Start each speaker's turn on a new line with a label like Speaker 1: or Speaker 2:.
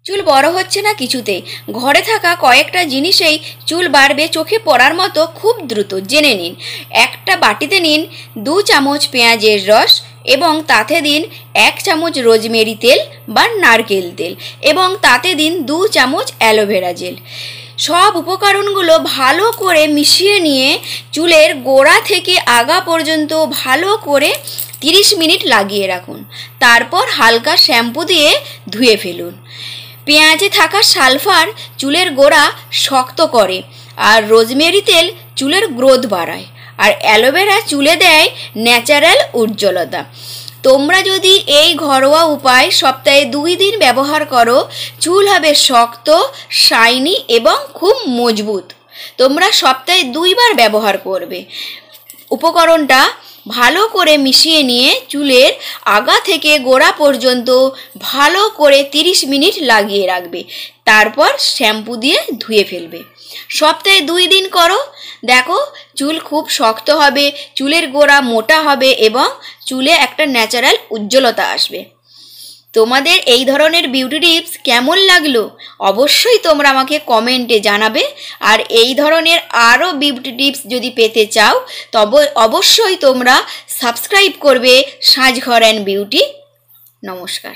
Speaker 1: চুল বড় হচ্ছে না কিছুতেই, ঘরে থাকা কয়েকটা জিনিসেই চুল বাড়বে চোখে পড়ার মতো খুব দ্রুত। জেনে নিন। একটা বাটিতে নিন 2 চামচ পেঁয়াজের রস এবং তাতে দিন 1 চামচ রোজমেরি তেল বা নারকেল তেল এবং তাতে দিন 2 চামচ অ্যালোভেরা জেল। সব উপকরণগুলো ভালো করে মিশিয়ে নিয়ে চুলের গোড়া থেকে আগা পর্যন্ত ভালো করে 30 মিনিট লাগিয়ে রাখুন। তারপর হালকা শ্যাম্পু দিয়ে ধুয়ে ফেলুন। পেঁয়াজে থাকা সালফার চুলের গোড়া শক্ত করে, আর রোজমেরি তেল চুলের গ্রোথ বাড়ায়, আর অ্যালোভেরা চুলে দেয় ন্যাচারাল উজ্জ্বলতা। তোমরা যদি এই ঘরোয়া উপায় সপ্তাহে 2 দিন ব্যবহার করো, চুল হবে শক্ত, শাইনি এবং খুব মজবুত। তোমরা সপ্তাহে 2 বার ব্যবহার করবে। উপকরণটা ভালো করে মিশিয়ে নিয়ে চুলের আগা থেকে গোড়া পর্যন্ত ভালো করে 30 মিনিট লাগিয়ে রাখবে। তারপর শ্যাম্পু দিয়ে ধুয়ে ফেলবে। সপ্তাহে 2 দিন করো, দেখো চুল খুব শক্ত হবে, চুলের গোড়া মোটা হবে এবং চুলে একটা ন্যাচারাল উজ্জ্বলতা আসবে। তোমাদের এই ধরনের বিউটি টিপস কেমন লাগলো অবশ্যই তোমরা আমাকে কমেন্টে জানাবে। আর এই ধরনের আরও বিউটি টিপস যদি পেতে চাও তবে অবশ্যই তোমরা সাবস্ক্রাইব করবে সাজঘর অ্যান্ড বিউটি। নমস্কার।